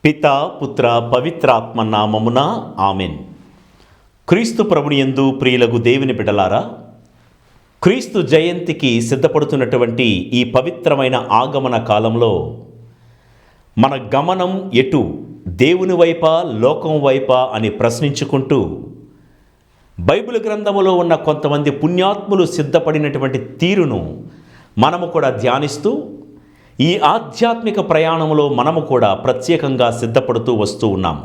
పితా పుత్ర పవిత్రాత్మ నామమున ఆమెన్. క్రీస్తు ప్రభుని యందు ప్రియులకు దేవుని బిడ్డలారా, క్రీస్తు జయంతికి సిద్ధపడుతున్నటువంటి ఈ పవిత్రమైన ఆగమన కాలంలో మన గమనం ఎటు, దేవుని వైపా లోకం వైపా అని ప్రశ్నించుకుంటూ బైబిల్ గ్రంథములో ఉన్న కొంతమంది పుణ్యాత్ములు సిద్ధపడినటువంటి తీరును మనము కూడా ధ్యానిస్తూ ఈ ఆధ్యాత్మిక ప్రయాణంలో మనము కూడా ప్రత్యేకంగా సిద్ధపడుతూ వస్తూ ఉన్నాము.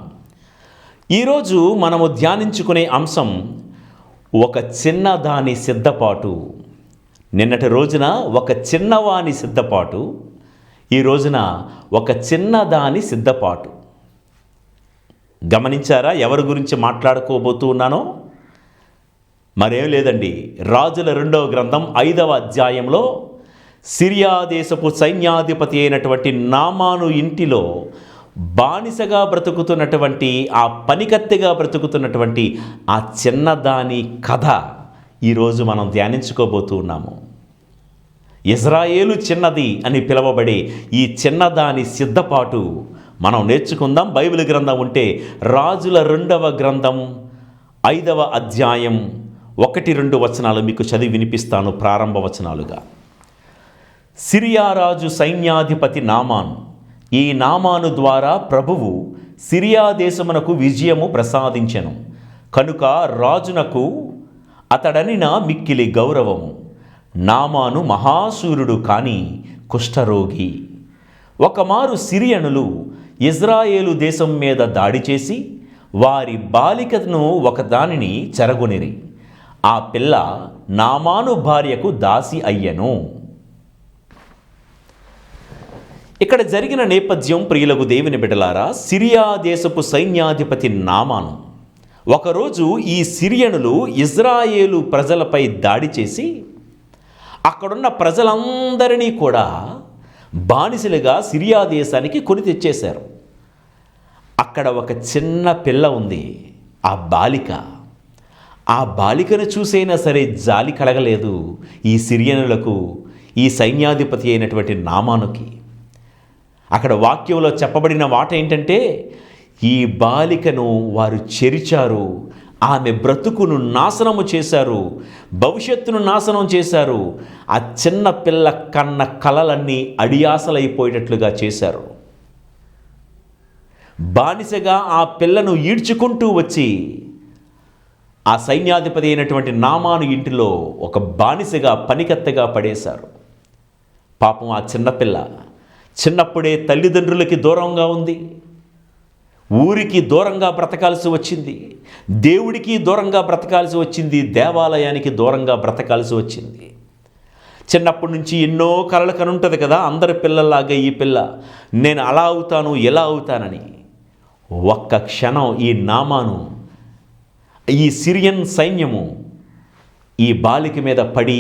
ఈరోజు మనము ధ్యానించుకునే అంశం ఒక చిన్నదాని సిద్ధపాటు. నిన్నటి రోజున ఒక చిన్నవాని సిద్ధపాటు, ఈ రోజున ఒక చిన్నదాని సిద్ధపాటు. గమనించారా ఎవరి గురించి మాట్లాడుకోబోతూ ఉన్నానో? మరేం లేదండి, రాజుల 2వ గ్రంథం 5వ అధ్యాయంలో సిరియా దేశపు సైన్యాధిపతి అయినటువంటి నామాను ఇంటిలో బానిసగా బ్రతుకుతున్నటువంటి, ఆ పనికత్తెగా బ్రతుకుతున్నటువంటి ఆ చిన్నదాని కథ ఈరోజు మనం ధ్యానించుకోబోతూ ఉన్నాము. ఇజ్రాయేలు చిన్నది అని పిలువబడే ఈ చిన్నదాని సిద్ధపాటు మనం నేర్చుకుందాం. బైబిల్ గ్రంథం ఉంటే రాజుల 2వ గ్రంథం 5వ అధ్యాయం 1-2 వచనాలు మీకు చదివి వినిపిస్తాను. ప్రారంభ వచనాలుగా, సిరియా రాజు సైన్యాధిపతి నామాను, ఈ నామాను ద్వారా ప్రభువు సిరియా దేశమునకు విజయము ప్రసాదించెను కనుక రాజునకు అతడనిన మిక్కిలి గౌరవము. నామాను మహాశూరుడు కాని కుష్ఠరోగి. ఒకమారు సిరియనులు ఇజ్రాయేలు దేశం మీద దాడి చేసి వారి బాలికను ఒకదానిని చెరగొనిరి. ఆ పిల్ల నామాను భార్యకు దాసి అయ్యెను. ఇక్కడ జరిగిన నేపథ్యం ప్రియులకు దేవుని బిడ్డలారా, సిరియా దేశపు సైన్యాధిపతి నామాను ఒకరోజు ఈ సిరియనులు ఇజ్రాయేలు ప్రజలపై దాడి చేసి అక్కడున్న ప్రజలందరినీ కూడా బానిసలుగా సిరియా దేశానికి కొని తెచ్చేశారు. అక్కడ ఒక చిన్న పిల్ల ఉంది, ఆ బాలికను చూసైనా సరే జాలి కలగలేదు ఈ సిరియనులకు, ఈ సైన్యాధిపతి అయినటువంటి నామానుకి. అక్కడ వాక్యంలో చెప్పబడిన మాట ఏంటంటే, ఈ బాలికను వారు చెరిచారు, ఆమె బ్రతుకును నాశనము చేశారు, భవిష్యత్తును నాశనం చేశారు. ఆ చిన్న పిల్ల కన్న కలలన్నీ అడియాసలైపోయేటట్లుగా చేశారు. బానిసగా ఆ పిల్లను ఈడ్చుకుంటూ వచ్చి ఆ సైన్యాధిపతి అయినటువంటి నామాను ఇంటిలో ఒక బానిసగా పనికత్తెగా పడేశారు. పాపం ఆ చిన్నపిల్ల చిన్నప్పుడే తల్లిదండ్రులకి దూరంగా ఉంది, ఊరికి దూరంగా బ్రతకాల్సి వచ్చింది, దేవుడికి దూరంగా బ్రతకాల్సి వచ్చింది, దేవాలయానికి దూరంగా బ్రతకాల్సి వచ్చింది. చిన్నప్పటి నుంచి ఎన్నో కలలు కనుంటుంది కదా అందరి పిల్లల్లాగా ఈ పిల్ల, నేను అలా అవుతాను ఇలా అవుతానని. ఒక్క క్షణం ఈ నామాను, ఈ సిరియన్ సైన్యము ఈ బాలిక మీద పడి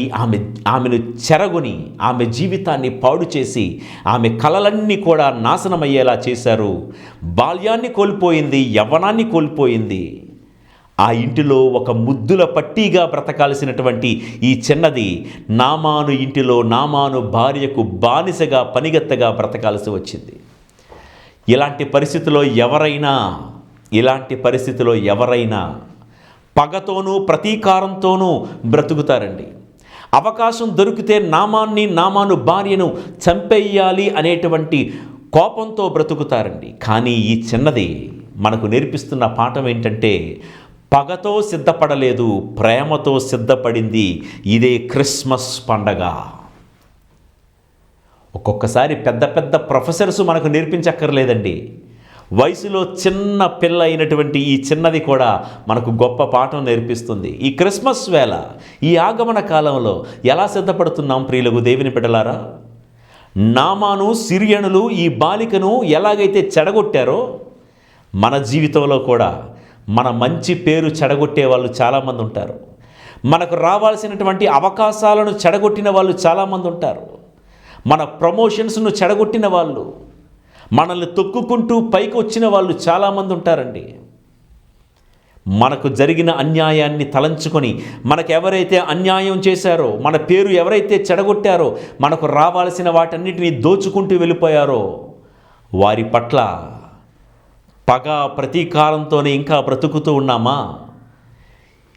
ఆమెను చెరగొని ఆమె జీవితాన్ని పాడు చేసి ఆమె కలలన్నీ కూడా నాశనమయ్యేలా చేశారు. బాల్యాన్ని కోల్పోయింది, యవ్వనాన్ని కోల్పోయింది. ఆ ఇంటిలో ఒక ముద్దుల పట్టీగా బ్రతకాల్సినటువంటి ఈ చిన్నది నామాను ఇంటిలో నామాను భార్యకు బానిసగా పనిగత్తగా బ్రతకాల్సి వచ్చింది. ఇలాంటి పరిస్థితిలో ఎవరైనా పగతోనూ ప్రతీకారంతోనూ బ్రతుకుతారండి. అవకాశం దొరికితే నామాను భార్యను చంపేయాలి అనేటువంటి కోపంతో బ్రతుకుతారండి. కానీ ఈ చిన్నది మనకు నేర్పిస్తున్న పాఠం ఏంటంటే, పగతో సిద్ధపడలేదు, ప్రేమతో సిద్ధపడింది. ఇదే క్రిస్మస్ పండగ. ఒక్కొక్కసారి పెద్ద పెద్ద ప్రొఫెసర్స్ మనకు నేర్పించక్కర్లేదండి, వయసులో చిన్న పిల్ల అయినటువంటి ఈ చిన్నది కూడా మనకు గొప్ప పాఠం నేర్పిస్తుంది. ఈ క్రిస్మస్ వేళ, ఈ ఆగమన కాలంలో ఎలా సిద్ధపడుతున్నాం ప్రియులకు దేవుని బిడ్డలారా? నామాను సిరియనులు ఈ బాలికను ఎలాగైతే చెడగొట్టారో, మన జీవితంలో కూడా మన మంచి పేరు చెడగొట్టే వాళ్ళు చాలామంది ఉంటారు. మనకు రావాల్సినటువంటి అవకాశాలను చెడగొట్టిన వాళ్ళు చాలామంది ఉంటారు. మన ప్రమోషన్స్ను చెడగొట్టిన వాళ్ళు, మనల్ని తొక్కుకుంటూ పైకి వచ్చిన వాళ్ళు చాలామంది ఉంటారండి. మనకు జరిగిన అన్యాయాన్ని తలంచుకొని, మనకు ఎవరైతే అన్యాయం చేశారో, మన పేరు ఎవరైతే చెడగొట్టారో, మనకు రావాల్సిన వాటన్నిటినీ దోచుకుంటూ వెళ్ళిపోయారో, వారి పట్ల పగ ప్రతీకారంతోనే ఇంకా బ్రతుకుతూ ఉన్నామా?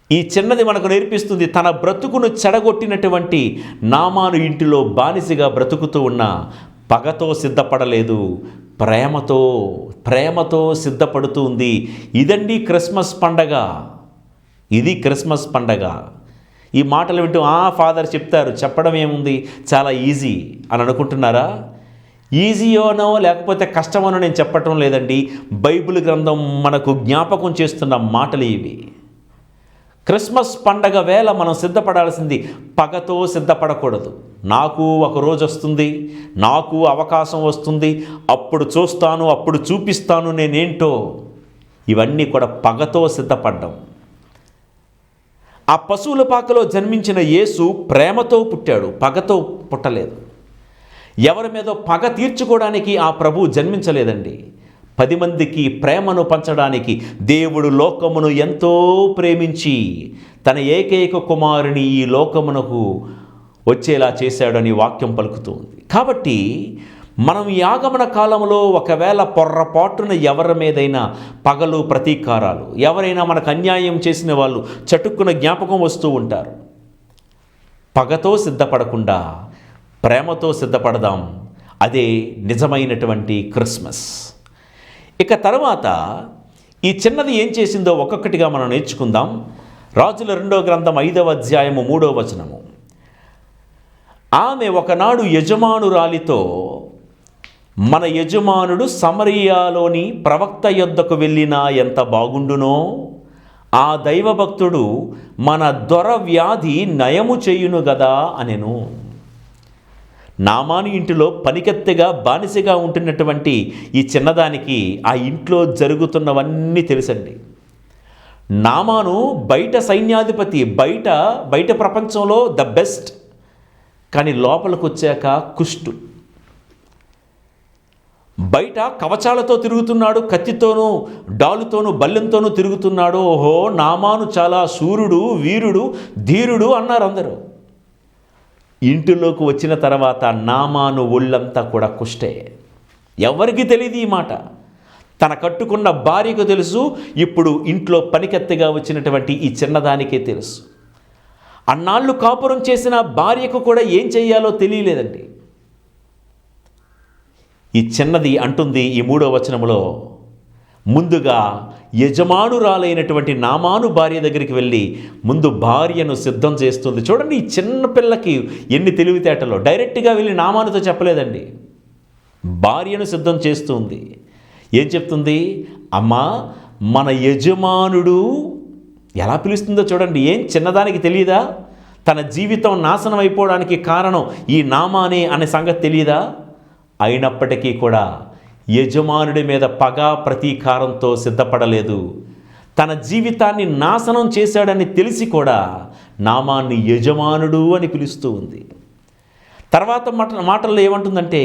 ఈ చిన్నది మనకు నేర్పిస్తుంది, తన బ్రతుకును చెడగొట్టినటువంటి నామాను ఇంటిలో బానిసగా బ్రతుకుతూ ఉన్న పగతో సిద్ధపడలేదు, ప్రేమతో సిద్ధపడుతూ ఉంది. ఇదండి క్రిస్మస్ పండగ. ఇది క్రిస్మస్ పండగ. ఈ మాటలు వింటూ ఫాదర్ చెప్తారు, చెప్పడం ఏముంది, చాలా ఈజీ అని అనుకుంటున్నారా? ఈజీయోనో లేకపోతే కష్టమనో నేను చెప్పటం లేదండి. బైబిల్ గ్రంథం మనకు జ్ఞాపకం చేస్తున్న మాటలు ఇవి. క్రిస్మస్ పండగ వేళ మనం సిద్ధపడాల్సింది పగతో సిద్ధపడకూడదు. నాకు ఒక రోజు వస్తుంది, నాకు అవకాశం వస్తుంది, అప్పుడు చూస్తాను, అప్పుడు చూపిస్తాను నేనేంటో. ఇవన్నీ కూడా పగతో సిద్ధపడ్డం. ఆ పశువుల పాకలో జన్మించిన యేసు ప్రేమతో పుట్టాడు, పగతో పుట్టలేదు. ఎవరి మీద పగ తీర్చుకోవడానికి ఆ ప్రభు జన్మించలేదండి. 10 మందికి ప్రేమను పంచడానికి దేవుడు లోకమును ఎంతో ప్రేమించి తన ఏకైక కుమారుని ఈ లోకమునకు వచ్చేలా చేశాడని వాక్యం పలుకుతుంది. కాబట్టి మనం ఈ ఆగమన కాలంలో ఒకవేళ పొర్రపాటున ఎవరి మీదైనా పగలు ప్రతీకారాలు, ఎవరైనా మనకు అన్యాయం చేసిన వాళ్ళు చటుక్కున జ్ఞాపకం వస్తూ ఉంటారు. పగతో సిద్ధపడకుండా ప్రేమతో సిద్ధపడదాం. అదే నిజమైనటువంటి క్రిస్మస్. ఇక తర్వాత ఈ చిన్నది ఏం చేసిందో ఒక్కొక్కటిగా మనం నేర్చుకుందాం. రాజుల 2వ గ్రంథం 5వ అధ్యాయము 3వ వచనము. ఆమె ఒకనాడు యజమానురాలితో, మన యజమానుడు సమరయాలోని ప్రవక్త యొద్దకు వెళ్ళినా ఎంత బాగుండునో, ఆ దైవభక్తుడు మన దొర వ్యాధి నయము చేయును గదా అనెను. నామాను ఇంటిలో పనికెత్తెగా బానిసగా ఉంటున్నటువంటి ఈ చిన్నదానికి ఆ ఇంట్లో జరుగుతున్నవన్నీ తెలుసండి. నామాను బయట సైన్యాధిపతి, బయట ప్రపంచంలో ద బెస్ట్, కానీ లోపలికి వచ్చాక కుష్టు. బయట కవచాలతో తిరుగుతున్నాడు, కత్తితోనూ డాలుతోనూ బల్లెంతోనూ తిరుగుతున్నాడు. ఓహో, నామాను చాలా శూరుడు, వీరుడు, ధీరుడు అన్నారు అందరూ. ఇంటిలోకి వచ్చిన తర్వాత నామాను ఒళ్ళంతా కూడా కుష్టే. ఎవరికి తెలియదు ఈ మాట. తన కట్టుకున్న భార్యకు తెలుసు, ఇప్పుడు ఇంట్లో పనికెత్తగా వచ్చినటువంటి ఈ చిన్నదానికే తెలుసు. అన్నాళ్ళు కాపురం చేసిన భార్యకు కూడా ఏం చెయ్యాలో తెలియలేదండి. ఈ చిన్నది అంటుంది ఈ 3వ వచనములో, ముందుగా యజమానురాలైనటువంటి నామాను భార్య దగ్గరికి వెళ్ళి ముందు భార్యను సిద్ధం చేస్తుంది. చూడండి, ఈ చిన్న పిల్లకి ఎన్ని తెలివితేటలో. డైరెక్ట్గా వెళ్ళి నామానుతో చెప్పలేదండి, భార్యను సిద్ధం చేస్తుంది. ఏం చెప్తుంది? అమ్మా, మన యజమానుడు. ఎలా పిలుస్తుందో చూడండి. ఏం చిన్నదానికి తెలియదా? తన జీవితం నాశనం అయిపోవడానికి కారణం ఈ నామానే అనే సంగతి తెలియదా? అయినప్పటికీ కూడా యజమానుడి మీద పగ ప్రతీకారంతో సిద్ధపడలేదు. తన జీవితాన్ని నాశనం చేశాడని తెలిసి కూడా నామాన్ని యజమానుడు అని పిలుస్తూ ఉంది. తర్వాత మాటల్లో ఏమంటుందంటే,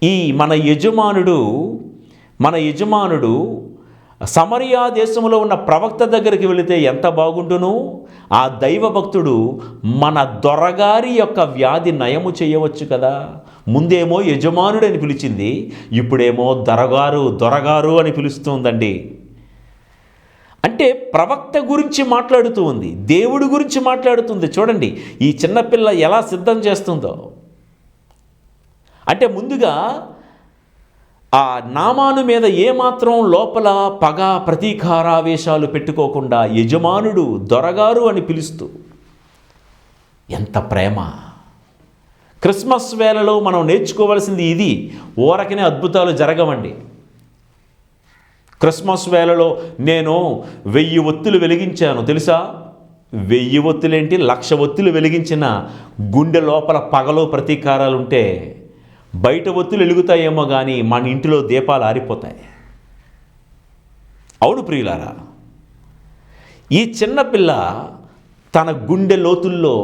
ఈ మన యజమానుడు సమరియా దేశంలో ఉన్న ప్రవక్త దగ్గరికి వెళితే ఎంత బాగుండును, ఆ దైవభక్తుడు మన దొరగారి యొక్క వ్యాధి నయము చేయవచ్చు కదా. ముందేమో యజమానుడు అని పిలిచింది, ఇప్పుడేమో దొరగారు అని పిలుస్తుందండి. అంటే ప్రవక్త గురించి మాట్లాడుతూ ఉంది, దేవుడి గురించి మాట్లాడుతుంది. చూడండి ఈ చిన్నపిల్ల ఎలా సిద్ధం చేస్తుందో. అంటే ముందుగా ఆ నామాను మీద ఏమాత్రం లోపల పగ ప్రతీకారావేశాలు పెట్టుకోకుండా యజమానుడు, దొరగారు అని పిలుస్తూ, ఎంత ప్రేమ! క్రిస్మస్ వేళలో మనం నేర్చుకోవాల్సింది ఇది. ఊరకనే అద్భుతాలు జరగవండి. క్రిస్మస్ వేళలో నేను 1000 ఒత్తులు వెలిగించాను తెలుసా? 1000 ఒత్తులేంటి, 1,00,000 ఒత్తులు వెలిగించిన గుండె లోపల పగలో ప్రతీకారాలుంటే బయట ఒత్తులు వెలుగుతాయేమో కానీ మన ఇంటిలో దీపాలు ఆరిపోతాయి. అవును ప్రియులారా, ఈ చిన్నపిల్ల తన గుండె లోతుల్లో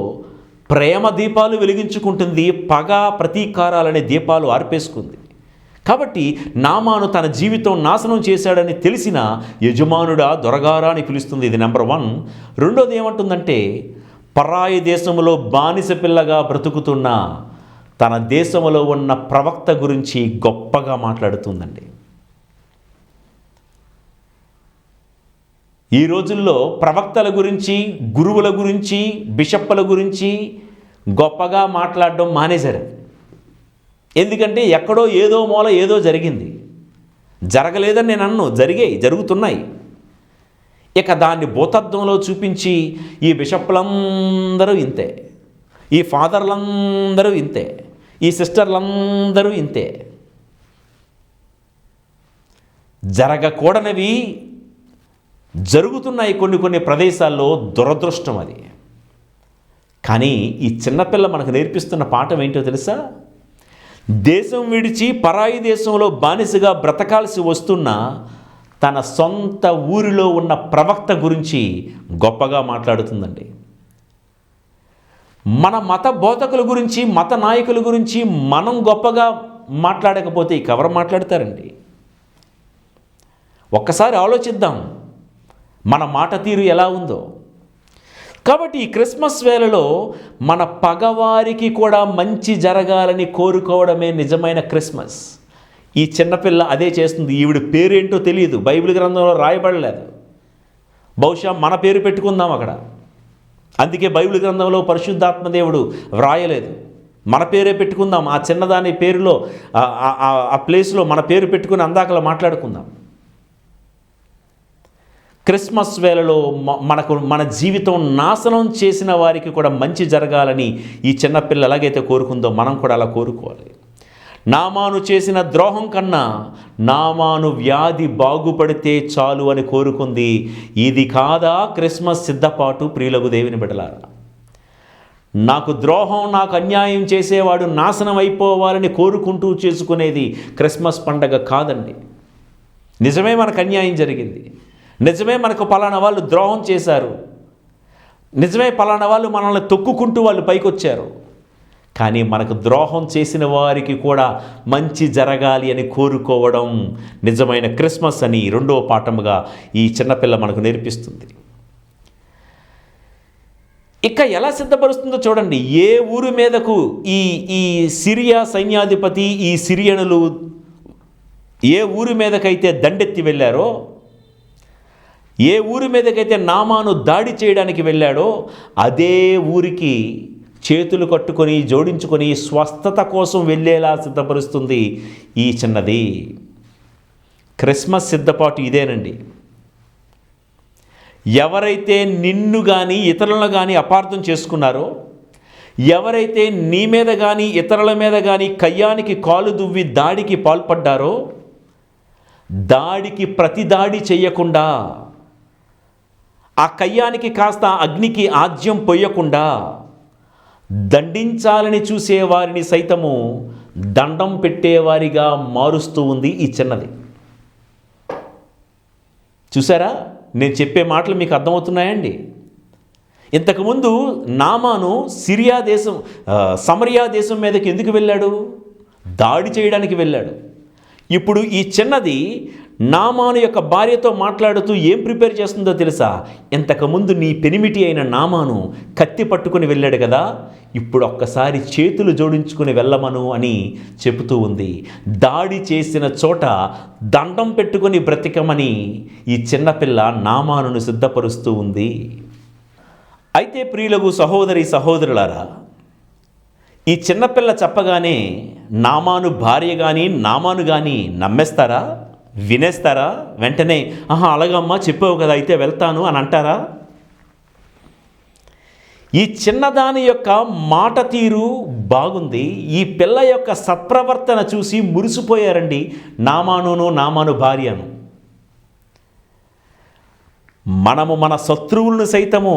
ప్రేమ దీపాలు వెలిగించుకుంటుంది, పగ ప్రతీకారాలనే దీపాలు ఆర్పేసుకుంది. కాబట్టి నామాను తన జీవితం నాశనం చేశాడని తెలిసిన యజమానుడా, దొరగారా అని పిలుస్తుంది. ఇది నెంబర్ 1. రెండోది ఏమంటుందంటే, పరాయి దేశంలో బానిస పిల్లగా బ్రతుకుతున్న తన దేశంలో ఉన్న ప్రవక్త గురించి గొప్పగా మాట్లాడుతుందండి. ఈ రోజుల్లో ప్రవక్తల గురించి, గురువుల గురించి, బిషప్పుల గురించి గొప్పగా మాట్లాడడం మానేశారు. ఎందుకంటే ఎక్కడో ఏదో మూల ఏదో జరిగింది. జరగలేదని నేను అన్ను, జరుగుతున్నాయి. ఇక దాన్ని భూతత్వంలో చూపించి ఈ బిషప్పులందరూ ఇంతే, ఈ ఫాదర్లందరూ ఇంతే, ఈ సిస్టర్లందరూ ఇంతే. జరగకూడనివి జరుగుతున్నాయి కొన్ని ప్రదేశాల్లో. దురదృష్టం అది. కానీ ఈ చిన్నపిల్ల మనకు నేర్పిస్తున్న పాఠం ఏంటో తెలుసా? దేశం విడిచి పరాయి దేశంలో బానిసగా బ్రతకాల్సి వస్తున్న తన సొంత ఊరిలో ఉన్న ప్రవక్త గురించి గొప్పగా మాట్లాడుతుందండి. మన మత బోధకుల గురించి, మత నాయకుల గురించి మనం గొప్పగా మాట్లాడకపోతే ఎవరు మాట్లాడతారండి? ఒక్కసారి ఆలోచిద్దాం మన మాట తీరు ఎలా ఉందో. కాబట్టి ఈ క్రిస్మస్ వేళలో మన పగవారికి కూడా మంచి జరగాలని కోరుకోవడమే నిజమైన క్రిస్మస్. ఈ చిన్నపిల్ల అదే చేస్తుంది. ఈవిడ పేరేంటో తెలియదు, బైబిల్ గ్రంథంలో రాయబడలేదు. బహుశా మన పేరు పెట్టుకుందాం అక్కడ. అందుకే బైబిల్ గ్రంథంలో పరిశుద్ధాత్మ దేవుడు వ్రాయలేదు. మన పేరే పెట్టుకుందాం. ఆ చిన్నదాని పేరులో, ఆ ప్లేస్లో మన పేరు పెట్టుకుని అందాకలా మాట్లాడుకుందాం. క్రిస్మస్ వేళలో మన జీవితం నాశనం చేసిన వారికి కూడా మంచి జరగాలని ఈ చిన్నపిల్ల ఎలాగైతే కోరుకుందో మనం కూడా అలా కోరుకోవాలి. నామాను చేసిన ద్రోహం కన్నా నామాను వ్యాధి బాగుపడితే చాలు అని కోరుకుంది. ఇది కాదా క్రిస్మస్ సిద్ధపాటు? ప్రియులకు దేవుని బిడ్డలారా, నాకు ద్రోహం, నాకు అన్యాయం చేసేవాడు నాశనం అయిపోవాలని కోరుకుంటూ చేసుకునేది క్రిస్మస్ పండగ కాదండి. నిజమే మనకు అన్యాయం జరిగింది, నిజమే మనకు పలానా వాళ్ళు ద్రోహం చేశారు, నిజమే పలానా వాళ్ళు మనల్ని తొక్కుకుంటూ వాళ్ళు పైకొచ్చారు. కానీ మనకు ద్రోహం చేసిన వారికి కూడా మంచి జరగాలి అని కోరుకోవడం నిజమైన క్రిస్మస్ అని రెండవ పాఠముగా ఈ చిన్నపిల్ల మనకు నేర్పిస్తుంది. ఇక ఎలా సిద్ధపరుస్తుందో చూడండి. ఏ ఊరి మీదకు ఈ సిరియా సైన్యాధిపతి, ఈ సిరియనులు ఏ ఊరి మీదకైతే దండెత్తి వెళ్ళారో, ఏ ఊరి మీదకైతే నామాను దాడి చేయడానికి వెళ్ళాడో అదే ఊరికి చేతులు కట్టుకొని జోడించుకొని స్వస్థత కోసం వెళ్ళేలా సిద్ధపరుస్తుంది ఈ చిన్నది. క్రిస్మస్ సిద్ధపాటు ఇదేనండి. ఎవరైతే నిన్ను కానీ ఇతరులను కానీ అపార్థం చేసుకున్నారో, ఎవరైతే నీ మీద కానీ ఇతరుల మీద కానీ కయ్యానికి కాలు దువ్వి దాడికి పాల్పడ్డారో, దాడికి ప్రతి దాడి చేయకుండా, ఆ కయ్యానికి కాస్త అగ్నికి ఆజ్యం పొయ్యకుండా దండించాలని చూసేవారిని సైతము దండం పెట్టేవారిగా మారుస్తూ ఉంది ఈ చిన్నది. చూసారా, నేను చెప్పే మాటలు మీకు అర్థమవుతున్నాయండి? ఇంతకుముందు నామాను సమరియా దేశం మీదకి ఎందుకు వెళ్ళాడు? దాడి చేయడానికి వెళ్ళాడు. ఇప్పుడు ఈ చిన్నది నామాను యొక్క భార్యతో మాట్లాడుతూ ఏం ప్రిపేర్ చేస్తుందో తెలుసా? ఇంతకుముందు నీ పెనిమిటి అయిన నామాను కత్తి పట్టుకుని వెళ్ళాడు కదా, ఇప్పుడు ఒక్కసారి చేతులు జోడించుకుని వెళ్ళమను అని చెబుతూ ఉంది. దాడి చేసిన చోట దండం పెట్టుకుని బ్రతికమని ఈ చిన్నపిల్ల నామానును సిద్ధపరుస్తూ ఉంది. అయితే ప్రియులకు సహోదరులారా, ఈ చిన్నపిల్ల చెప్పగానే నామాను భార్య కానీ నామాను కానీ నమ్మేస్తారా? వినేస్తారా? వెంటనే అలాగమ్మా చెప్పావు కదా అయితే వెళ్తాను అని అంటారా? ఈ చిన్నదాని యొక్క మాట తీరు బాగుంది. ఈ పిల్ల యొక్క సత్ప్రవర్తన చూసి మురిసిపోయారండి నామాను భార్యను. మనము మన శత్రువులను సైతము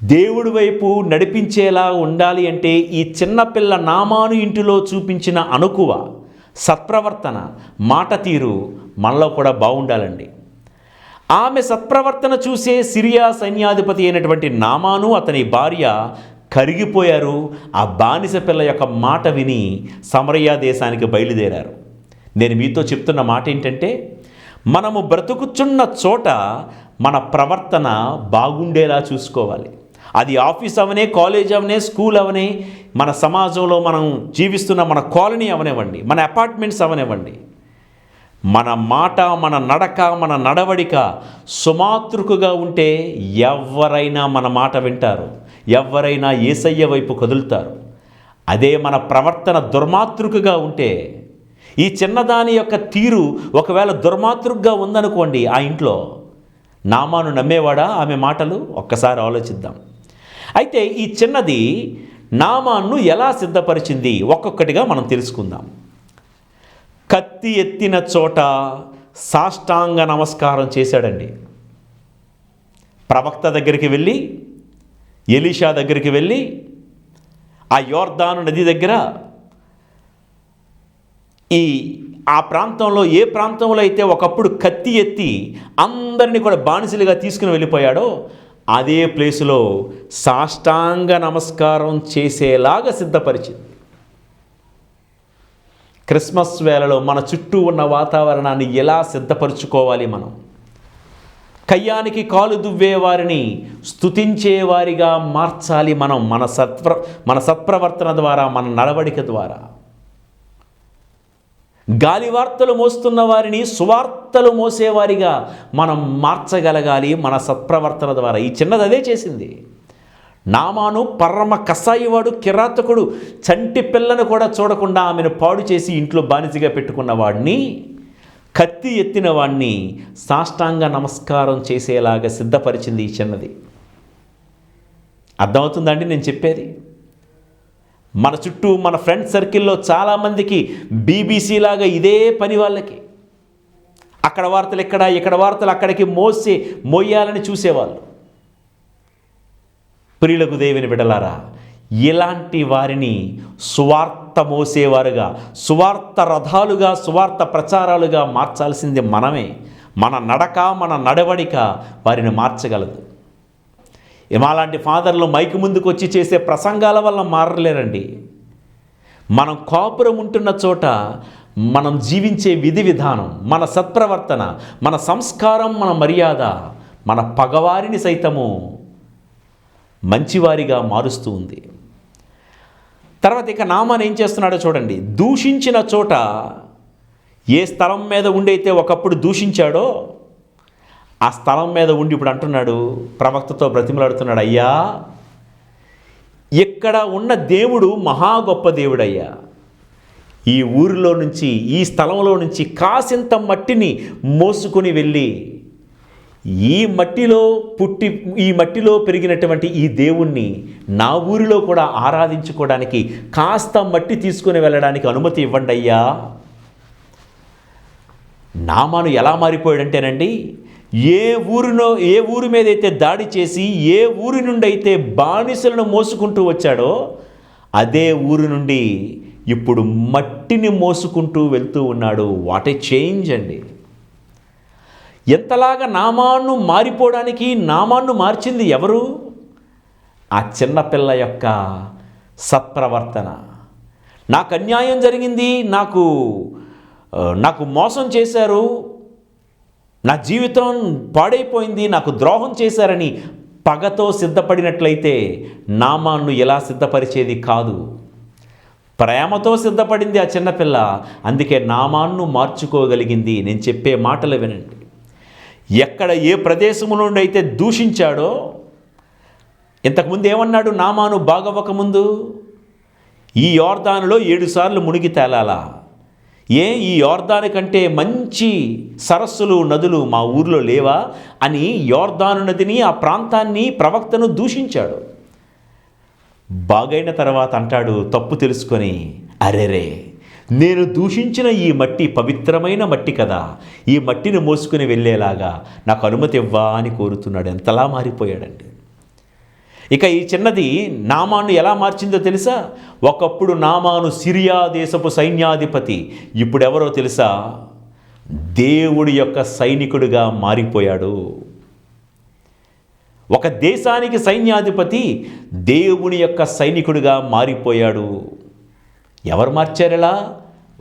దేవుడి వైపు నడిపించేలా ఉండాలి అంటే ఈ చిన్నపిల్ల నామాను ఇంటిలో చూపించిన అణకువ, సత్ప్రవర్తన, మాట తీరు మనలో కూడా బాగుండాలండి. ఆమె సత్ప్రవర్తన చూసే సిరియా సైన్యాధిపతి అయినటువంటి నామాను అతని భార్య కరిగిపోయారు. ఆ బానిస పిల్ల యొక్క మాట విని సమరయ దేశానికి బయలుదేరారు. నేను మీతో చెప్తున్న మాట ఏంటంటే, మనము బ్రతుకుచున్న చోట మన ప్రవర్తన బాగుండేలా చూసుకోవాలి. అది ఆఫీస్ అవనే, కాలేజ్ అవనే, స్కూల్ అవనే, మన సమాజంలో మనం జీవిస్తున్న మన కాలనీ అవనివ్వండి, మన అపార్ట్మెంట్స్ అవనివ్వండి. మన మాట, మన నడక, మన నడవడిక సుమాతృకుగా ఉంటే ఎవరైనా మన మాట వింటారు, ఎవరైనా యేసయ్య వైపు కదులుతారు. అదే మన ప్రవర్తన దుర్మాతృకుగా ఉంటే, ఈ చిన్నదాని యొక్క తీరు ఒకవేళ దుర్మాతృకుగా ఉందనుకోండి, ఆ ఇంట్లో నామాను నమ్మేవాడా ఆమె మాటలు? ఒక్కసారి ఆలోచిద్దాం. అయితే ఈ చిన్నది నామాన్ను ఎలా సిద్ధపరిచింది ఒక్కొక్కటిగా మనం తెలుసుకుందాం. కత్తి ఎత్తిన చోట సాష్టాంగ నమస్కారం చేశాడండి. ప్రవక్త దగ్గరికి వెళ్ళి, ఎలీషా దగ్గరికి వెళ్ళి, ఆ యోర్దాను నది దగ్గర ఆ ప్రాంతంలో, ఏ ప్రాంతంలో అయితే ఒకప్పుడు కత్తి ఎత్తి అందరినీ కూడా బానిసలుగా తీసుకుని వెళ్ళిపోయాడో అదే ప్లేసులో సాష్టాంగ నమస్కారం చేసేలాగా సిద్ధపరిచింది. క్రిస్మస్ వేళలో మన చుట్టూ ఉన్న వాతావరణాన్ని ఎలా సిద్ధపరచుకోవాలి? మనం కయ్యానికి కాలు దువ్వే వారిని స్తుతించేవారిగా మార్చాలి. మనం మన సత్ప్రవర్తన ద్వారా, మన నడవడిక ద్వారా. గాలివార్తలు మోస్తున్న వారిని సువార్తలు మోసేవారిగా మనం మార్చగలగాలి మన సత్ప్రవర్తన ద్వారా. ఈ చిన్నది అదే చేసింది. నామాను పరమ కసాయివాడు, కిరాతకుడు, చంటి పిల్లను కూడా చూడకుండా ఆమెను పాడు చేసి ఇంట్లో బానిసగా పెట్టుకున్న వాడిని, కత్తి ఎత్తిన వాడిని సాష్టాంగ నమస్కారం చేసేలాగా సిద్ధపరిచింది ఈ చిన్నది. అర్థమవుతుందండి నేను చెప్పేది? మన చుట్టూ, మన ఫ్రెండ్ సర్కిల్లో చాలామందికి బీబీసీ లాగా ఇదే పని వాళ్ళకి. అక్కడ వార్తలు ఇక్కడ వార్తలు అక్కడికి మోయాలని చూసేవాళ్ళు. ప్రియులకు దేవుని బిడ్డలారా, ఇలాంటి వారిని సువార్త మోసేవారుగా, సువార్త రథాలుగా, సువార్త ప్రచారాలుగా మార్చాల్సింది మనమే. మన నడక, మన నడవడిక వారిని మార్చగలదు. మాలాంటి ఫాదర్లు మైకు ముందుకు వచ్చి చేసే ప్రసంగాల వల్ల మారలేరండి. మనం కాపురం ఉంటున్న చోట మనం జీవించే విధి విధానం, మన సత్ప్రవర్తన, మన సంస్కారం, మన మర్యాద మన పగవారిని సైతము మంచివారిగా మారుస్తూ ఉంది. తర్వాత ఇక నామాన్ ఏం చేస్తున్నాడో చూడండి. దూషించిన చోట, ఏ స్థలం మీద ఉండైతే ఒకప్పుడు దూషించాడో ఆ స్థలం మీద ఉండి ఇప్పుడు అంటున్నాడు, ప్రవక్తతో బ్రతిమలాడుతున్నాడు, అయ్యా ఇక్కడ ఉన్న దేవుడు మహా గొప్ప దేవుడయ్యా. ఈ ఊరిలో నుంచి, ఈ స్థలంలో నుంచి కాసింత మట్టిని మోసుకొని వెళ్ళి ఈ మట్టిలో పెరిగినటువంటి ఈ దేవుణ్ణి నా ఊరిలో కూడా ఆరాధించుకోవడానికి కాస్త మట్టి తీసుకొని వెళ్ళడానికి అనుమతి ఇవ్వండి అయ్యా. నామాను ఎలా మారిపోయాడంటేనండి, ఏ ఊరి మీద అయితే దాడి చేసి, ఏ ఊరి నుండి అయితే బానిసలను మోసుకుంటూ వచ్చాడో అదే ఊరి నుండి ఇప్పుడు మట్టిని మోసుకుంటూ వెళ్తూ ఉన్నాడు. వాట్ ఏ చేంజ్ అండి! ఎంతలాగా నామాను మారిపోవడానికి నామాను మార్చింది ఎవరు? ఆ చిన్నపిల్ల యొక్క సత్ప్రవర్తన. నాకు అన్యాయం జరిగింది, నాకు మోసం చేశారు, నా జీవితం పాడైపోయింది, నాకు ద్రోహం చేశారని పగతో సిద్ధపడినట్లయితే నామాన్ను ఎలా సిద్ధపరిచేది కాదు. ప్రేమతో సిద్ధపడింది ఆ చిన్నపిల్ల. అందుకే నామాన్ను మార్చుకోగలిగింది. నేను చెప్పే మాటలు వినండి. ఎక్కడ ఏ ప్రదేశము నుండి అయితే దూషించాడో, ఇంతకుముందు ఏమన్నాడు నామాను బాగవ్వకముందు? ఈ యోర్దానులో 7 సార్లు మునిగి తేలాలా? ఈ యోర్దాను కంటే మంచి సరస్సులు, నదులు మా ఊర్లో లేవా అని యోర్దాను నదిని, ఆ ప్రాంతాన్ని, ప్రవక్తను దూషించాడు. బాగైన తర్వాత అంటాడు తప్పు తెలుసుకొని, అరెరే నేను దూషించిన ఈ మట్టి పవిత్రమైన మట్టి కదా, ఈ మట్టిని మోసుకుని వెళ్ళేలాగా నాకు అనుమతి ఇవ్వా అని కోరుతున్నాడు. ఎంతలా మారిపోయాడండి. ఇక ఈ చిన్నది నామాను ఎలా మార్చిందో తెలుసా? ఒకప్పుడు నామాను సిరియా దేశపు సైన్యాధిపతి, ఇప్పుడెవరో తెలుసా? దేవుడి యొక్క సైనికుడిగా మారిపోయాడు. ఒక దేశానికి సైన్యాధిపతి దేవుని యొక్క సైనికుడిగా మారిపోయాడు. ఎవరు మార్చారలా?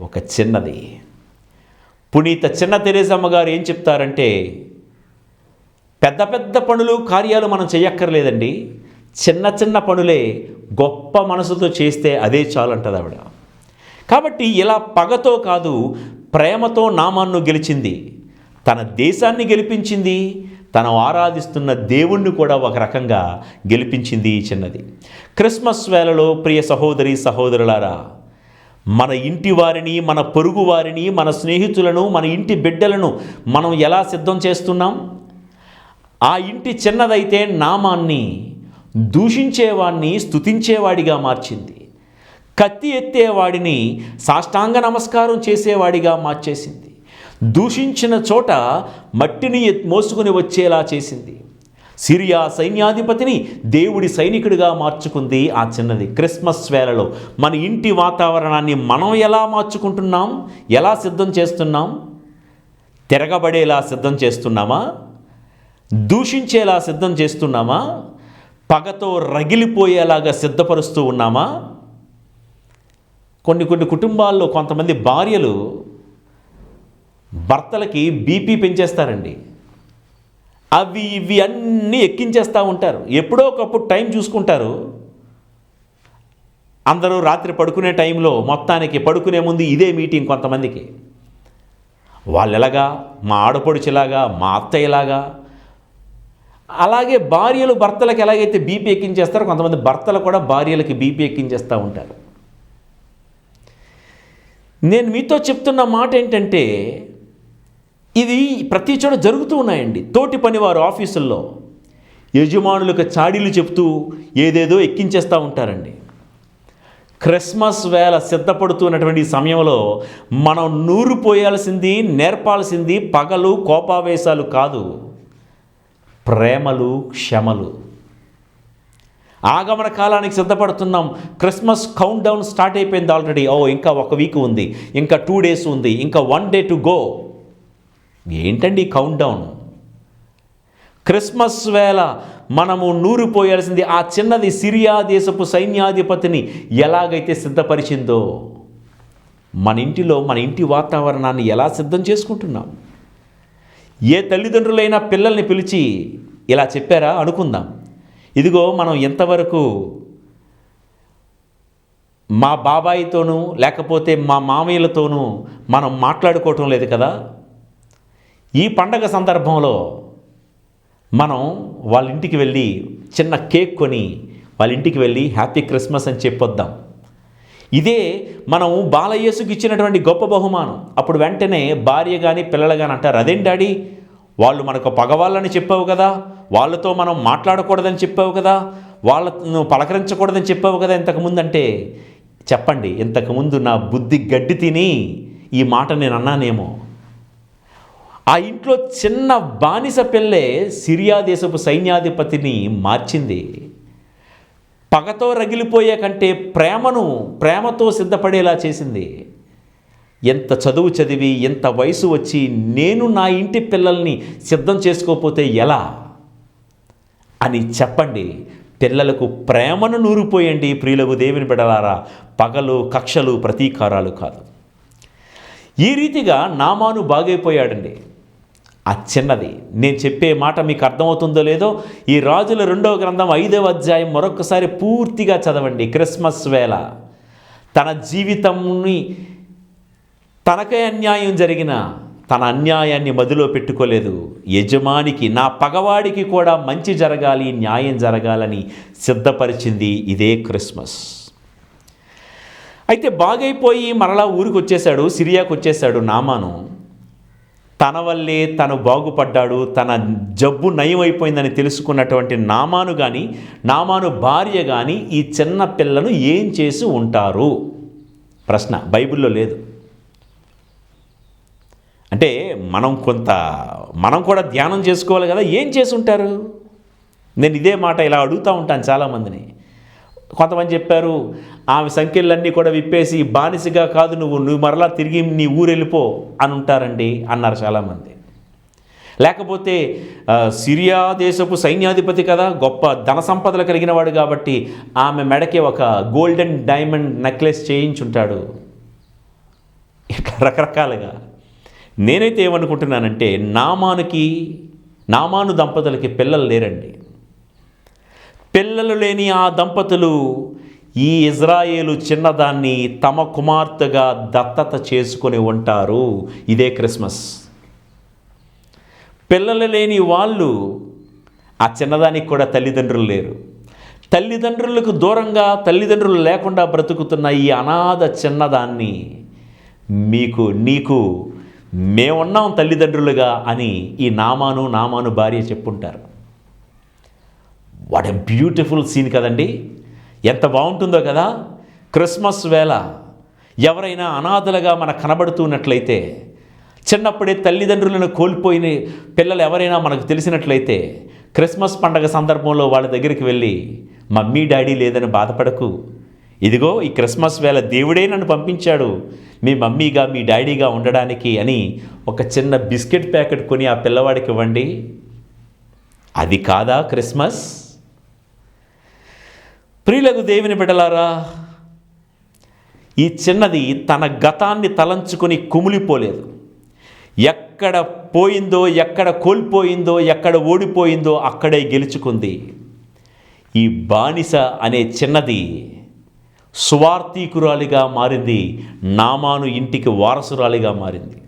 ఒక చిన్నది. పునీత చిన్న తెరేసమ్మ గారు ఏం చెప్తారంటే, పెద్ద పెద్ద పనులు, కార్యాలు మనం చేయక్కర్లేదండి, చిన్న చిన్న పనులే గొప్ప మనసుతో చేస్తే అదే చాలు అంటది ఆవిడ. కాబట్టి ఇలా పగతో కాదు, ప్రేమతో నామాన్ను గెలిచింది, తన దేశాన్ని గెలిపించింది, తను ఆరాధిస్తున్న దేవుణ్ణి కూడా ఒక రకంగా గెలిపించింది ఈ చిన్నది. క్రిస్మస్ వేళలో ప్రియ సహోదరి సహోదరులారా, మన ఇంటి వారిని, మన పొరుగు వారిని, మన స్నేహితులను, మన ఇంటి బిడ్డలను మనం ఎలా సిద్ధం చేస్తున్నాం? ఆ ఇంటి చిన్నదైతే నామాన్ని దూషించేవాడిని స్తుతించేవాడిగా మార్చింది, కత్తి ఎత్తేవాడిని సాష్టాంగ నమస్కారం చేసేవాడిగా మార్చేసింది, దూషించిన చోట మట్టిని మోసుకుని వచ్చేలా చేసింది. సిరియా సైన్యాధిపతిని దేవుడి సైనికుడిగా మార్చుకుంది ఆ చిన్నది. క్రిస్మస్ వేళలో మన ఇంటి వాతావరణాన్ని మనం ఎలా మార్చుకుంటున్నాం? ఎలా సిద్ధం చేస్తున్నాం? తిరగబడేలా సిద్ధం చేస్తున్నామా? దూషించేలా సిద్ధం చేస్తున్నామా? పగతో రగిలిపోయేలాగా సిద్ధపరుస్తూ ఉన్నామా? కొన్ని కుటుంబాల్లో కొంతమంది భార్యలు భర్తలకి బీపీ పెంచేస్తారండి. అవి ఇవి అన్నీ ఎక్కించేస్తూ ఉంటారు. ఎప్పుడో ఒకప్పుడు టైం చూసుకుంటారు. అందరూ రాత్రి పడుకునే టైంలో మొత్తానికి పడుకునే ముందు ఇదే మీటింగ్. కొంతమందికి వాళ్ళు ఎలాగా, మా ఆడపడుచులాగా, మా అత్తయ్యలాగా, అలాగే భార్యలు భర్తలకు ఎలాగైతే బీపీ ఎక్కించేస్తారో కొంతమంది భర్తలు కూడా భార్యలకి బీపీ ఎక్కించేస్తూ ఉంటారు. నేను మీతో చెప్తున్న మాట ఏంటంటే, ఇది ప్రతి చోట జరుగుతూ ఉన్నాయండి. తోటి పనివారు ఆఫీసుల్లో యజమానులకు చాడీలు చెప్తూ ఏదేదో ఎక్కించేస్తూ ఉంటారండి. క్రిస్మస్ వేళ సిద్ధపడుతున్నటువంటి సమయంలో మనం నూరిపోయాల్సింది, నేర్పాల్సింది పగలు కోపావేశాలు కాదు, ప్రేమలు, క్షమలు. ఆగమన కాలానికి సిద్ధపడుతున్నాం. క్రిస్మస్ కౌంట్ డౌన్ స్టార్ట్ అయిపోయింది ఆల్రెడీ. ఇంకా ఒక వీక్ ఉంది, ఇంకా 2 days ఉంది, ఇంకా 1 day టు గో. ఏంటండి కౌంట్ డౌన్? క్రిస్మస్ వేళ మనము నూరిపోయాల్సింది ఆ చిన్నది సిరియా దేశపు సైన్యాధిపతిని ఎలాగైతే సిద్ధపరిచిందో, మన ఇంటిలో మన ఇంటి వాతావరణాన్ని ఎలా సిద్ధం చేసుకుంటున్నాం? ఏ తల్లిదండ్రులైనా పిల్లల్ని పిలిచి ఇలా చెప్పారా అనుకుందాం, ఇదిగో మనం ఎంతవరకు మా బాబాయితోనూ లేకపోతే మా మామయ్యలతోనూ మనం మాట్లాడుకోవటం లేదు కదా. ఈ పండగ సందర్భంలో మనం వాళ్ళ ఇంటికి వెళ్ళి చిన్న కేక్ కొని వాళ్ళ ఇంటికి వెళ్ళి హ్యాపీ క్రిస్మస్ అని చెప్పొద్దాం. ఇదే మనం బాలయేసుకి ఇచ్చినటువంటి గొప్ప బహుమానం. అప్పుడు వెంటనే భార్య కానీ పిల్లలు కానీ అంటారు, అదేం డాడీ, వాళ్ళు మనకు పగవాళ్ళని చెప్పావు కదా, వాళ్ళతో మనం మాట్లాడకూడదని చెప్పావు కదా, వాళ్ళను పలకరించకూడదని చెప్పావు కదా ఇంతకుముందు. అంటే చెప్పండి, ఇంతకుముందు నా బుద్ధి గడ్డి తిని ఈ మాట నేను అన్నానేమో. ఆ ఇంట్లో చిన్న బానిస పిల్లే సిరియా దేశపు సైన్యాధిపతిని మార్చింది. పగతో రగిలిపోయే కంటే ప్రేమతో సిద్ధపడేలా చేసింది. ఎంత చదువు చదివి ఎంత వయసు వచ్చి నేను నా ఇంటి పిల్లల్ని సిద్ధం చేసుకోకపోతే ఎలా అని చెప్పండి. పిల్లలకు ప్రేమను నూరిపోయండి. ప్రియులకు దేవుని బిడ్డలారా, పగలు కక్షలు ప్రతీకారాలు కాదు. ఈ రీతిగా నామాను బాగైపోయాడండి ఆ చిన్నది. నేను చెప్పే మాట మీకు అర్థమవుతుందో లేదో, ఈ రాజుల 2వ గ్రంథం 5వ అధ్యాయం మరొకసారి పూర్తిగా చదవండి. క్రిస్మస్ వేళ తన జీవితంని, తనకే అన్యాయం జరిగిన తన అన్యాయాన్ని మదిలో పెట్టుకోలేదు. యజమానికి, నా పగవాడికి కూడా మంచి జరగాలి, న్యాయం జరగాలని సిద్ధపరిచింది ఇదే క్రిస్మస్. అయితే బాగైపోయి మరలా ఊరికి వచ్చేసాడు, సిరియాకు వచ్చేసాడు నామాను. తన వల్లే తను బాగుపడ్డాడు, తన జబ్బు నయమైపోయిందని తెలుసుకున్నటువంటి నామాను కానీ నామాను భార్య కానీ ఈ చిన్న పిల్లను ఏం చేసి ఉంటారు? ప్రశ్న బైబిల్లో లేదు. అంటే మనం కూడా ధ్యానం చేసుకోవాలి కదా, ఏం చేసి ఉంటారు? నేను ఇదే మాట ఇలా అడుగుతూ ఉంటాను చాలామందిని. కొంతమంది చెప్పారు, ఆమె సంఖ్యలన్నీ కూడా విప్పేసి బానిసగా కాదు నువ్వు మరలా తిరిగి నీ ఊరు వెళ్ళిపో అని ఉంటారండి అన్నారు చాలామంది. లేకపోతే సిరియా దేశపు సైన్యాధిపతి కదా, గొప్ప ధన సంపదలు కలిగిన వాడు కాబట్టి ఆమె మెడకి ఒక గోల్డెన్ డైమండ్ నెక్లెస్ చేయించుంటాడు. ఇట్లా రకరకాలుగా. నేనైతే ఏమనుకుంటున్నానంటే, నామాను దంపతులకి పిల్లలు లేరండి. పిల్లలు లేని ఆ దంపతులు ఈ ఇజ్రాయేలు చిన్నదాన్ని తమ కుమార్తెగా దత్తత చేసుకొని ఉంటారు. ఇదే క్రిస్మస్. పిల్లలు లేని వాళ్ళు, ఆ చిన్నదానికి కూడా తల్లిదండ్రులు లేరు, తల్లిదండ్రులకు దూరంగా తల్లిదండ్రులు లేకుండా బ్రతుకుతున్న ఈ అనాథ చిన్నదాన్ని నీకు మేమున్నాం తల్లిదండ్రులుగా అని ఈ నామాను భార్య చెప్పుంటారు. వాట్ ఎ బ్యూటిఫుల్ సీన్ కదండి. ఎంత బాగుంటుందో కదా. క్రిస్మస్ వేళ ఎవరైనా అనాథలుగా మనకు కనబడుతున్నట్లయితే, చిన్నప్పుడే తల్లిదండ్రులను కోల్పోయిన పిల్లలు ఎవరైనా మనకు తెలిసినట్లయితే, క్రిస్మస్ పండగ సందర్భంలో వాళ్ళ దగ్గరికి వెళ్ళి, మమ్మీ డాడీ లేదని బాధపడకు, ఇదిగో ఈ క్రిస్మస్ వేళ దేవుడే నన్ను పంపించాడు మీ మమ్మీగా మీ డాడీగా ఉండడానికి అని ఒక చిన్న బిస్కెట్ ప్యాకెట్ కొని ఆ పిల్లవాడికి ఇవ్వండి. అది కాదా క్రిస్మస్? ప్రియులకు దేవుని బిడ్డలారా, ఈ చిన్నది తన గతాన్ని తలంచుకొని కుమిలిపోలేదు. ఎక్కడ పోయిందో, ఎక్కడ కోల్పోయిందో, ఎక్కడ ఓడిపోయిందో అక్కడే గెలుచుకుంది. ఈ బానిస అనే చిన్నది సువార్థికురాలిగా మారింది. నామాను ఇంటికి వారసురాలిగా మారింది.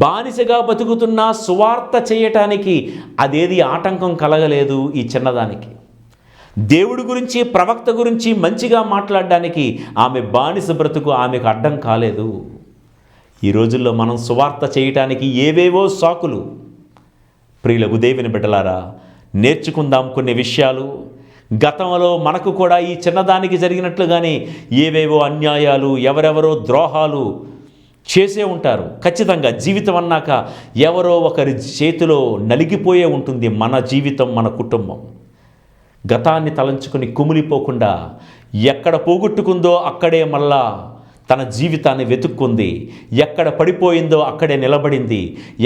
బానిసగా బతుకుతున్న సువార్త చేయటానికి అదేది ఆటంకం కలగలేదు ఈ చిన్నదానికి. దేవుడి గురించి, ప్రవక్త గురించి మంచిగా మాట్లాడడానికి ఆమె బానిస బ్రతుకు ఆమెకు అడ్డం కాలేదు. ఈ రోజుల్లో మనం సువార్త చేయటానికి ఏవేవో సాకులు. ప్రియులకు దేవుని బిడ్డలారా, నేర్చుకుందాం కొన్ని విషయాలు. గతంలో మనకు కూడా ఈ చిన్నదానికి జరిగినట్లుగానే ఏవేవో అన్యాయాలు, ఎవరెవరో ద్రోహాలు చేసే ఉంటారు. ఖచ్చితంగా జీవితం అన్నాక ఎవరో ఒకరి చేతిలో నలిగిపోయే ఉంటుంది మన జీవితం, మన కుటుంబం. గతాన్ని తలంచుకొని కుమిలిపోకుండా ఎక్కడ పోగొట్టుకుందో అక్కడే మళ్ళా తన జీవితాన్ని వెతుక్కుంది. ఎక్కడ పడిపోయిందో అక్కడే నిలబడింది,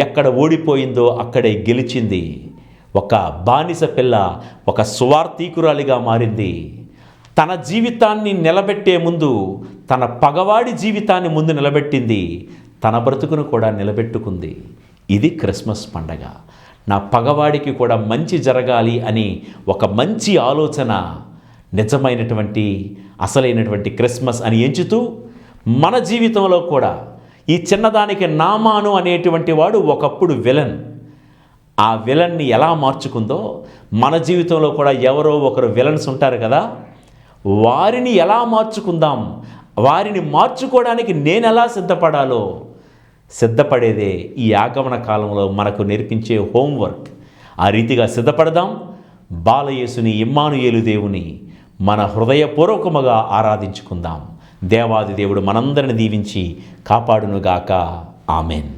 ఎక్కడ ఓడిపోయిందో అక్కడే గెలిచింది. ఒక బానిస పిల్ల ఒక సువార్థికురాలిగా మారింది. తన జీవితాన్ని నిలబెట్టే ముందు తన పగవాడి జీవితాన్ని ముందు నిలబెట్టింది, తన బ్రతుకును కూడా నిలబెట్టుకుంది. ఇది క్రిస్మస్ పండగ. నా పగవాడికి కూడా మంచి జరగాలి అని ఒక మంచి ఆలోచన నిజమైనటువంటి అసలైనటువంటి క్రిస్మస్ అని ఎంచుతూ మన జీవితంలో కూడా ఈ చిన్నదానికి నామాను అనేటువంటి వాడు ఒకప్పుడు విలన్. ఆ విలన్ని ఎలా మార్చుకుందో మన జీవితంలో కూడా ఎవరో ఒకరు విలన్స్ ఉంటారు కదా, వారిని ఎలా మార్చుకుందాం, వారిని మార్చుకోవడానికి నేను ఎలా సిద్ధపడాలో సిద్ధపడేదే ఈ ఆగమన కాలంలో మనకు నేర్పించే హోంవర్క్. ఆ రీతిగా సిద్ధపడదాం. బాలయేసుని, ఇమ్మానుయేలు దేవుని మన హృదయపూర్వకముగా ఆరాధించుకుందాం. దేవాది దేవుడు మనందరిని దీవించి కాపాడునుగాక. ఆమెన్.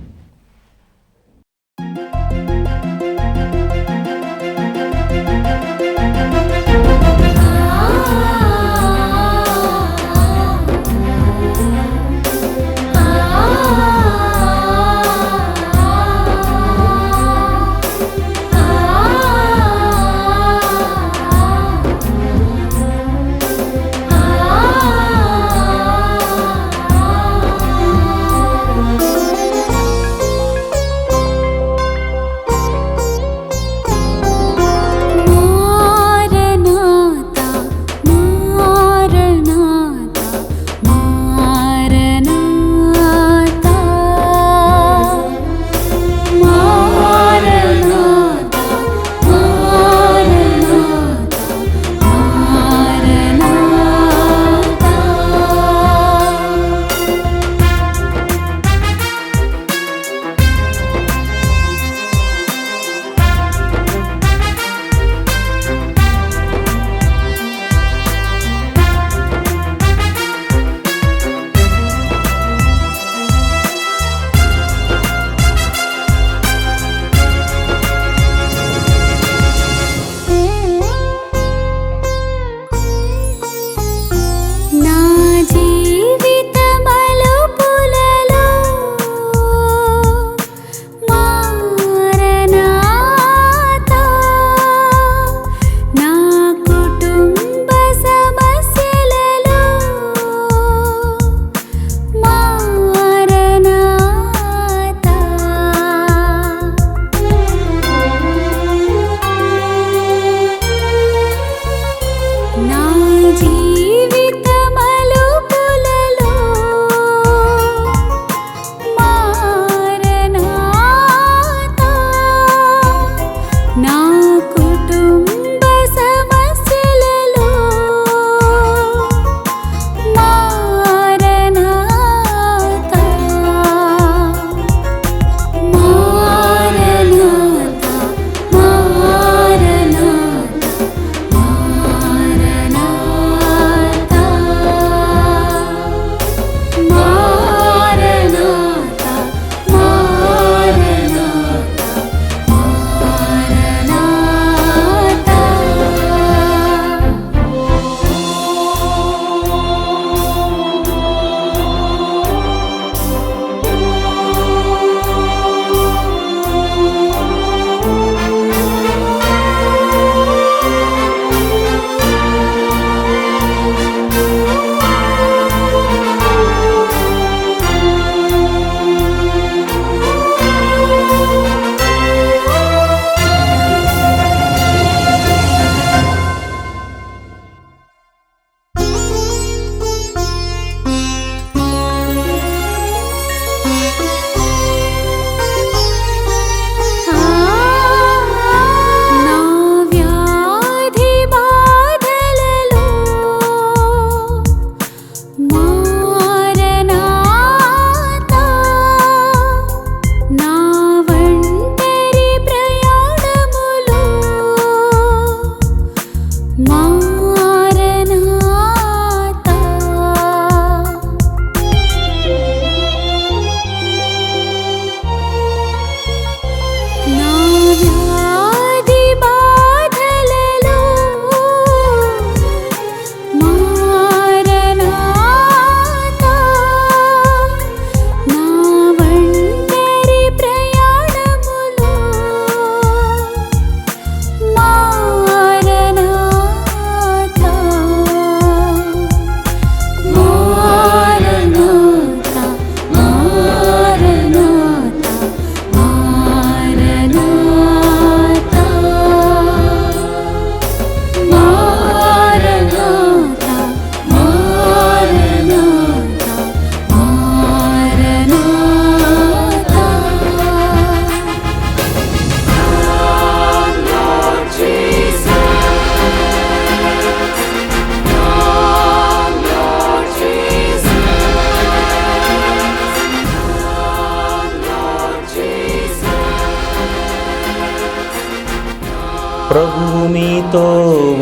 ప్రభువు మీతో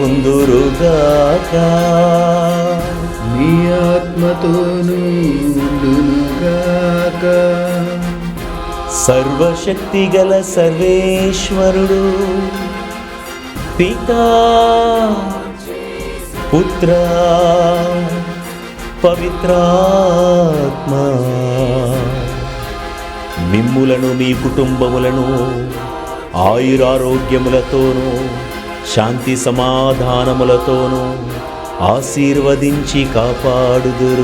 ఉందురుగాక. మీ ఆత్మతోనూ ఉండునుగాక. సర్వశక్తి గల సర్వేశ్వరుడు పితా పుత్ర పవిత్రాత్మ మిమ్ములను మీ కుటుంబములను ఆయురారోగ్యములతోనూ శాంతి సమాధానములతోనూ ఆశీర్వదించి కాపాడుదురుగాక.